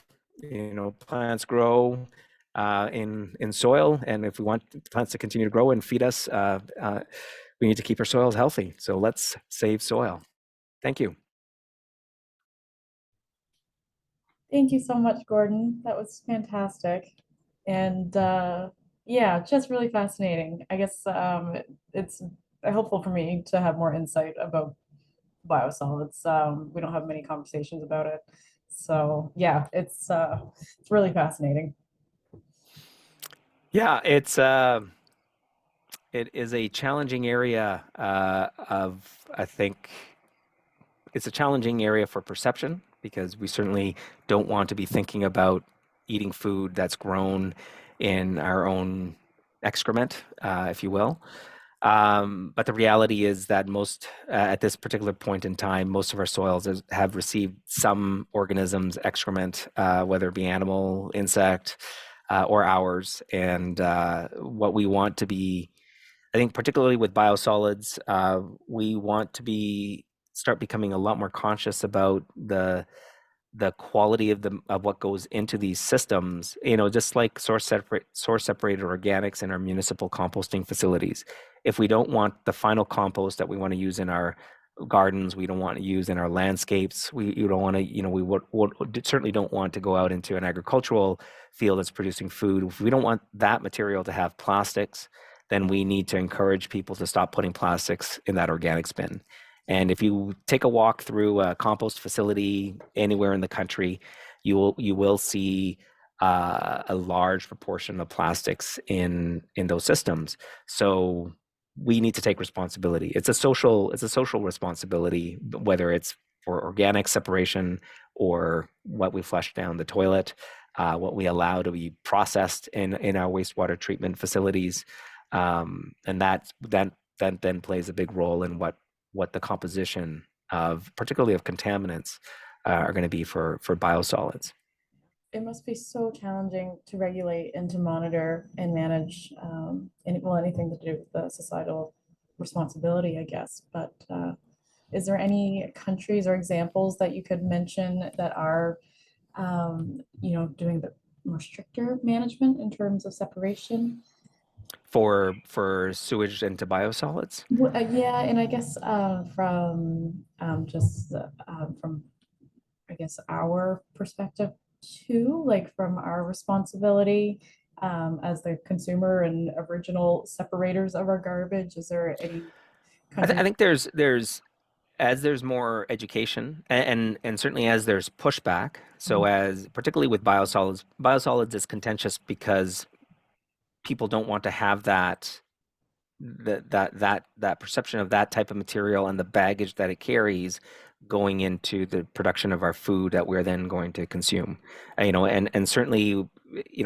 plants grow in soil, and if we want plants to continue to grow and feed us, we need to keep our soils healthy. So let's save soil. Thank you. Thank you so much, Gordon. That was fantastic. And yeah, just really fascinating. I guess it's helpful for me to have more insight about biosolids. We don't have many conversations about it. So yeah, it's really fascinating. Yeah, it is a challenging area I think it's a challenging area for perception, because we certainly don't want to be thinking about eating food that's grown in our own excrement, if you will. But the reality is that at this particular point in time, most of our soils have received some organism's excrement, whether it be animal, insect, or ours. And what we want to be, I think, particularly with biosolids, we want to start becoming a lot more conscious about the quality of what goes into these systems, just like source separated organics in our municipal composting facilities. If we don't want the final compost that we want to use in our gardens, we don't want to use in our landscapes, you don't want to, we certainly don't want to go out into an agricultural field that's producing food. If we don't want that material to have plastics, then we need to encourage people to stop putting plastics in that organics bin. And if you take a walk through a compost facility anywhere in the country, you will see a large proportion of plastics in those systems. So we need to take responsibility. It's a social responsibility, whether it's for organic separation or what we flush down the toilet, what we allow to be processed in our wastewater treatment facilities, and that then plays a big role in what what the composition of, particularly of contaminants, are going to be for biosolids. It must be so challenging to regulate and to monitor and manage, well, anything to do with the societal responsibility, I guess. But is there any countries or examples that you could mention that are, doing the more stricter management in terms of separation? For sewage into biosolids. Yeah, and I guess from I guess our perspective too, like from our responsibility as the consumer and original separators of our garbage. Is there any I country? think there's as there's more education and certainly as there's pushback. So as particularly with biosolids is contentious because people don't want to have that perception of that type of material and the baggage that it carries going into the production of our food that we're then going to consume. And certainly,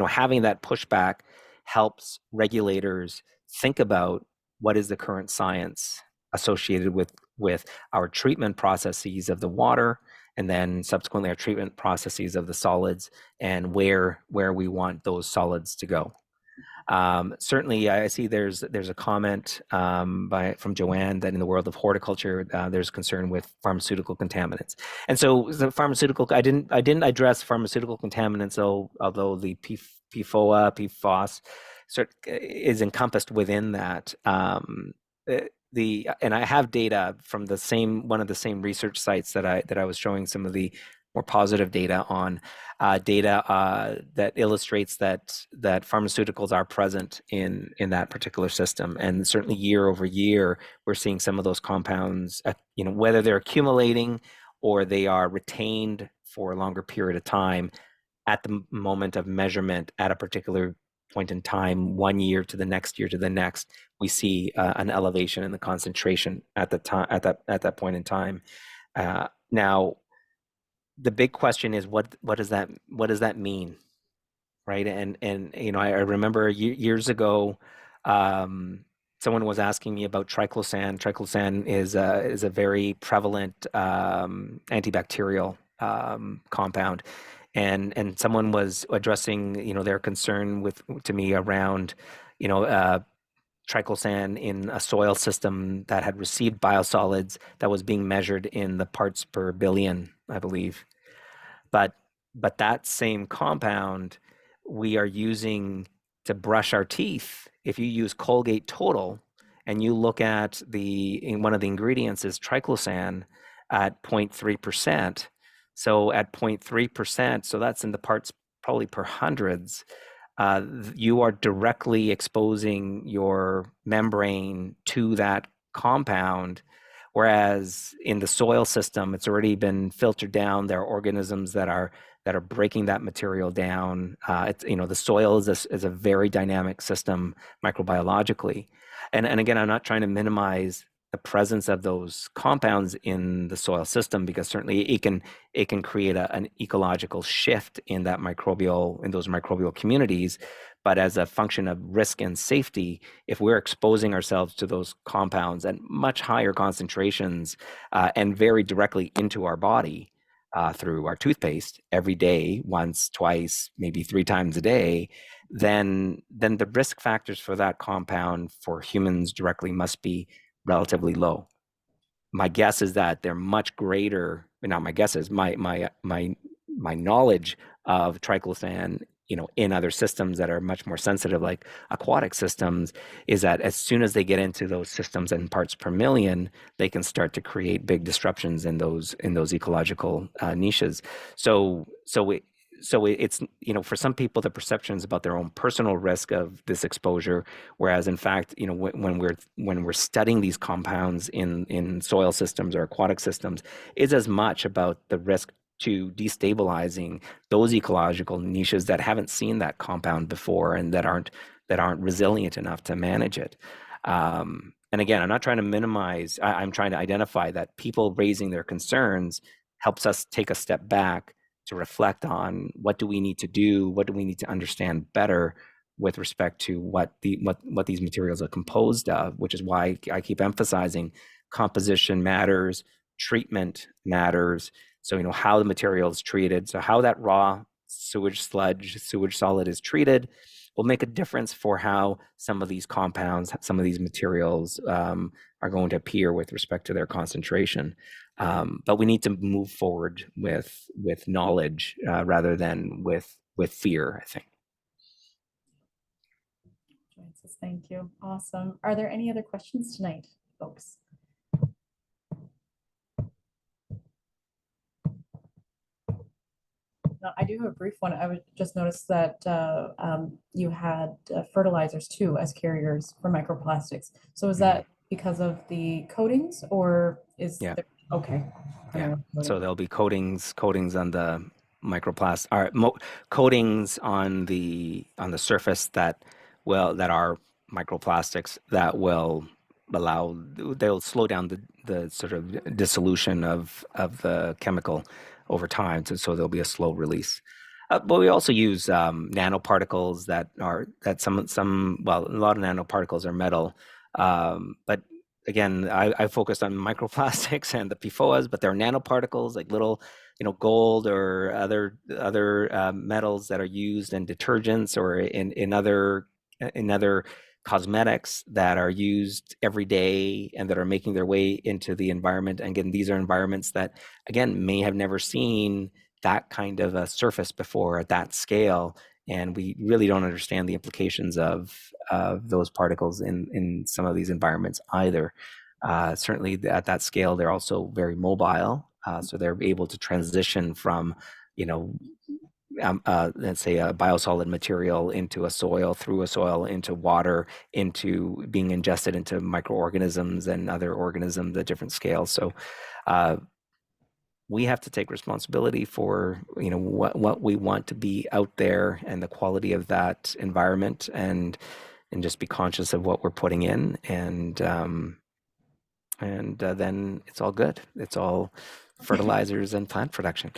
having that pushback helps regulators think about what is the current science associated with our treatment processes of the water, and then subsequently our treatment processes of the solids, and where we want those solids to go. Certainly, I see there's a comment from Joanne that in the world of horticulture, there's concern with pharmaceutical contaminants, and so the pharmaceutical. I didn't address pharmaceutical contaminants, although the PFOA, PFOS, is encompassed within that. And I have data from one of the same research sites that I was showing some of the more positive data on, data that illustrates that pharmaceuticals are present in that particular system, and certainly year over year we're seeing some of those compounds, whether they're accumulating or they are retained for a longer period of time at the moment of measurement at a particular point in time, 1 year to the next year to the next, we see an elevation in the concentration at that point in time. Now, the big question is what does that mean, right? And I remember years ago, someone was asking me about triclosan. Triclosan is a very prevalent antibacterial compound, and someone was addressing their concern to me around triclosan in a soil system that had received biosolids that was being measured in the parts per billion, I believe. But that same compound we are using to brush our teeth. If you use Colgate Total and you look at one of the ingredients is triclosan at 0.3%. So at 0.3%, so that's in the parts probably per hundreds, you are directly exposing your membrane to that compound. Whereas in the soil system, it's already been filtered down. There are organisms that are breaking that material down. The soil is a very dynamic system microbiologically, and again, I'm not trying to minimize the presence of those compounds in the soil system, because certainly it can create an ecological shift in those microbial communities. But as a function of risk and safety, if we're exposing ourselves to those compounds at much higher concentrations and very directly into our body through our toothpaste every day, once, twice, maybe 3 times a day, then the risk factors for that compound for humans directly must be relatively low. My guess is that they're much greater. Not my guess is my knowledge of triclosan, in other systems that are much more sensitive, like aquatic systems, is that as soon as they get into those systems and parts per million, they can start to create big disruptions in those ecological niches. It's, for some people, the perceptions about their own personal risk of this exposure, whereas in fact, when we're studying these compounds in soil systems or aquatic systems, is as much about the risk to destabilizing those ecological niches that haven't seen that compound before and that aren't resilient enough to manage it. And again, I'm not trying to minimize. I'm trying to identify that people raising their concerns helps us take a step back to reflect on what do we need to do, what do we need to understand better with respect to what these materials are composed of, which is why I keep emphasizing composition matters, treatment matters. So, how the material is treated. So how that raw sewage sludge, sewage solid is treated will make a difference for how some of these compounds, some of these materials are going to appear with respect to their concentration. But we need to move forward with knowledge rather than with fear, I think. Thank you. Awesome. Are there any other questions tonight, folks? No, I do have a brief one. I would just notice that you had fertilizers too as carriers for microplastics. So is that because of the coatings or is Yeah. there, okay. Yeah. So there'll be coatings on the microplast, or coatings on the surface that are microplastics that will they'll slow down the sort of dissolution of the chemical over time. So there'll be a slow release. But we also use nanoparticles that well, a lot of nanoparticles are metal, but again, I focused on microplastics and the PFOAs, but there are nanoparticles like little, gold or other metals that are used in detergents or in other cosmetics that are used every day and that are making their way into the environment. And again, these are environments that, again, may have never seen that kind of a surface before at that scale. And we really don't understand the implications of those particles in some of these environments either. Certainly at that scale, they're also very mobile. So they're able to transition from, let's say a biosolid material into a soil, through a soil, into water, into being ingested into microorganisms and other organisms at different scales. So we have to take responsibility for what we want to be out there and the quality of that environment, and just be conscious of what we're putting in, and then it's all good. It's all fertilizers and plant production.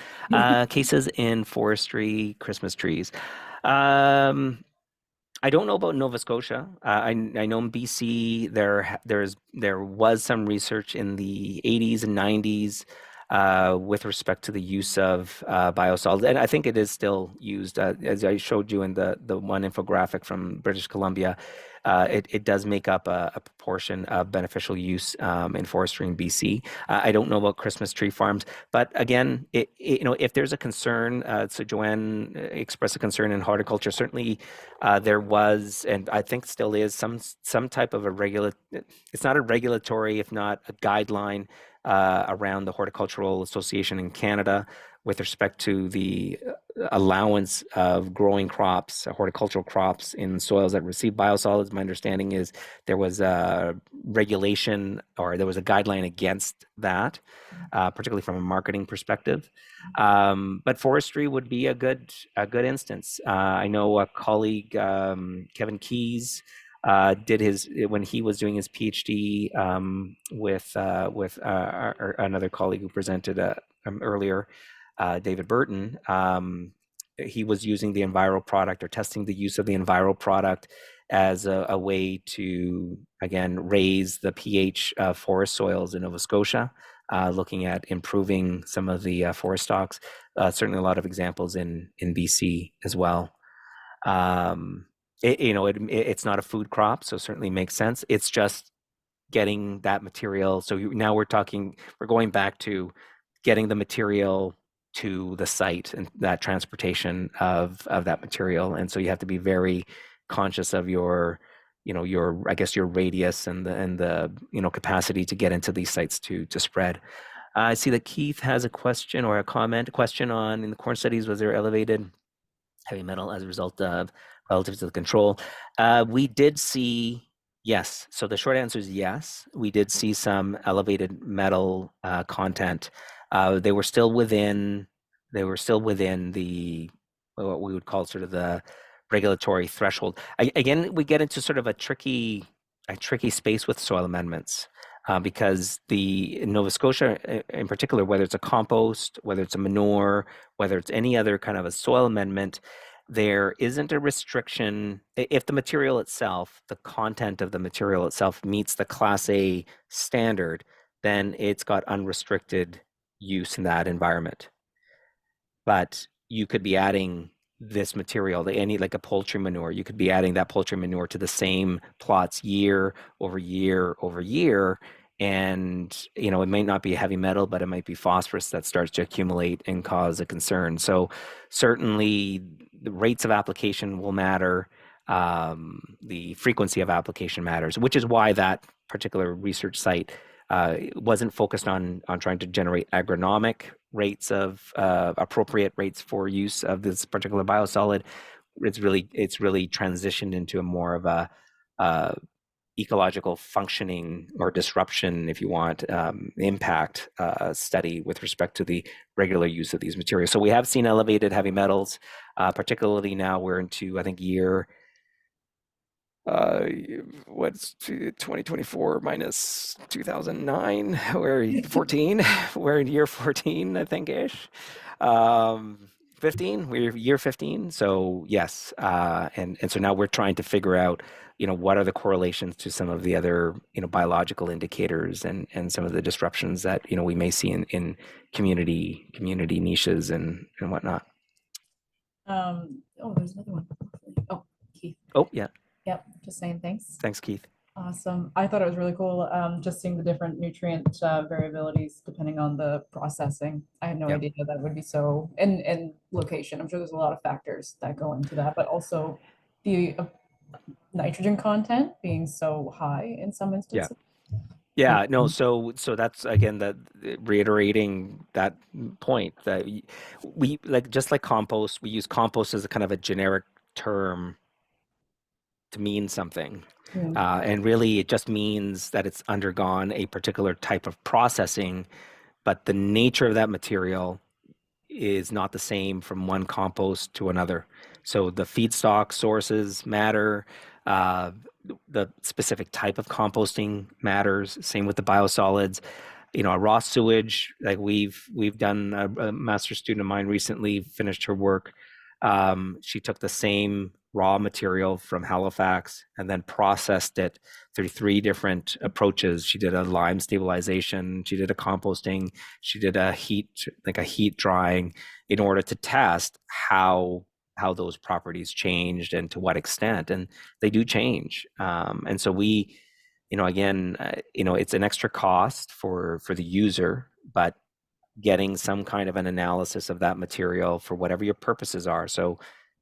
Cases in forestry, Christmas trees. I don't know about Nova Scotia. I know in BC there was some research in the 80s and 90s with respect to the use of biosolids, and I think it is still used. As I showed you in the one infographic from British Columbia, it does make up a proportion of beneficial use in forestry in BC. I don't know about Christmas tree farms, but again, if there's a concern, so Joanne expressed a concern in horticulture. Certainly, there was, and I think still is, some type of it's not a regulatory, if not a guideline, around the Horticultural Association in Canada with respect to the allowance of growing crops, horticultural crops in soils that receive biosolids. My understanding is there was a regulation, or there was a guideline against that, particularly from a marketing perspective. But forestry would be a good instance. I know a colleague, Kevin Keys, did when he was doing his PhD with another colleague who presented earlier, David Burton. He was using the Enviro product, or testing the use of the Enviro product as a way to, again, raise the pH of forest soils in Nova Scotia, looking at improving some of the forest stocks. Certainly a lot of examples in BC as well. It's not a food crop, so certainly makes sense. It's just getting that material. So now we're going back to getting the material to the site and that transportation of that material. And so you have to be very conscious of your I guess your radius and the capacity to get into these sites to spread. I see that Keith has a question or a question on, in the corn studies, was there elevated heavy metal as a result of relative to the control? We did see, yes. So the short answer is yes. We did see some elevated metal content. They were still within the what we would call sort of the regulatory threshold. Again, we get into sort of a tricky space with soil amendments. Because in Nova Scotia in particular, whether it's a compost, whether it's a manure, whether it's any other kind of a soil amendment, there isn't a restriction. If the material itself, the content of the material itself meets the Class A standard, then it's got unrestricted use in that environment. But you could be adding this material to any, like a poultry manure, you could be adding that poultry manure to the same plots year over year over year. And, it might not be heavy metal, but it might be phosphorus that starts to accumulate and cause a concern. So certainly the rates of application will matter. The frequency of application matters, which is why that particular research site wasn't focused on trying to generate agronomic rates of appropriate rates for use of this particular biosolid. It's really transitioned into a more of a ecological functioning or disruption, if you want, impact study with respect to the regular use of these materials. So we have seen elevated heavy metals, particularly now we're into, I think, year what's 2024 minus 2009, we're 14, we're in year 14, I think, ish. 15, we're year 15. So yes, and so now we're trying to figure out, what are the correlations to some of the other, biological indicators and some of the disruptions that, we may see in community niches and whatnot. Oh, there's another one. Oh, Keith. Oh yeah, Yep, just saying thanks. thanks, Keith. Awesome. I thought it was really cool, just seeing the different nutrient variabilities depending on the processing. I had no Yep. idea that would be so, and location. I'm sure there's a lot of factors that go into that, but also the nitrogen content being so high in some Yeah. instances. Yeah, no, so that's again that reiterating that point that we like, just like compost, we use compost as a kind of a generic term to mean something. Mm, And really it just means that it's undergone a particular type of processing, but the nature of that material is not the same from one compost to another. So the feedstock sources matter. Uh, the specific type of composting matters. Same with the biosolids. A raw sewage, like we've done, a master's student of mine recently finished her work. She took the same raw material from Halifax and then processed it through 3 different approaches. She did a lime stabilization, she did a composting, she did a heat drying, in order to test how those properties changed and to what extent, and they do change. And so we, again, it's an extra cost for the user, but getting some kind of an analysis of that material for whatever your purposes are. So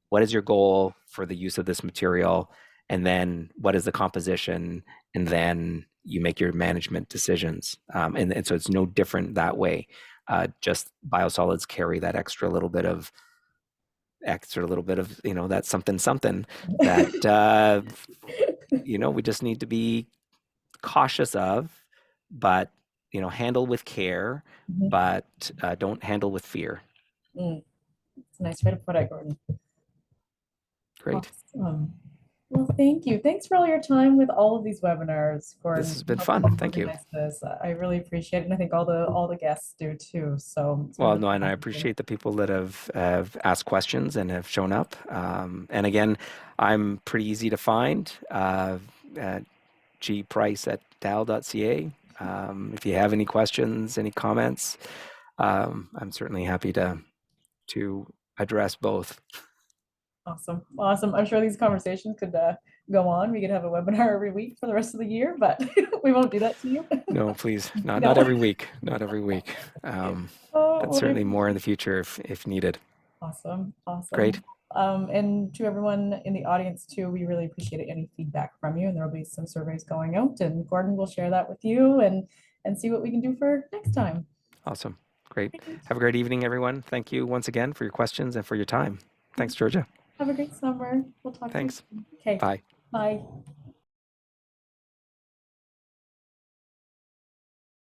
what is your goal for the use of this material? And then what is the composition? And then you make your management decisions. And so it's no different that way. Just biosolids carry that extra little bit of, that something that, we just need to be cautious of, but, handle with care, mhm. but don't handle with fear. Mm, it's a nice way to put it, Gordon. Great. Awesome. Well, thank you. Thanks for all your time with all of these webinars, This Gordon. has You been helped fun. us Thank you. organize this. I really appreciate it, and I think all the guests do too. So it's been Well, really no, and I wonderful. appreciate the people that have asked questions and have shown up. And again, I'm pretty easy to find at gprice@dal.ca. If you have any questions, any comments, I'm certainly happy to address both. Awesome. Awesome. I'm sure these conversations could go on. We could have a webinar every week for the rest of the year, but we won't do that to you. No, please, not No. every week, not every week. Oh, But well, certainly more in the future if needed. awesome. Great. Awesome. And to everyone in the audience too, we really appreciate any feedback from you. And there will be some surveys going out, and Gordon will share that with you and see what we can do for next time. Awesome. Great. Great. Have a great evening, everyone. Thank you once again for your questions and for your time. Thanks, Georgia. Have a great summer. We'll talk to you Thanks. soon. Okay. Bye. Bye.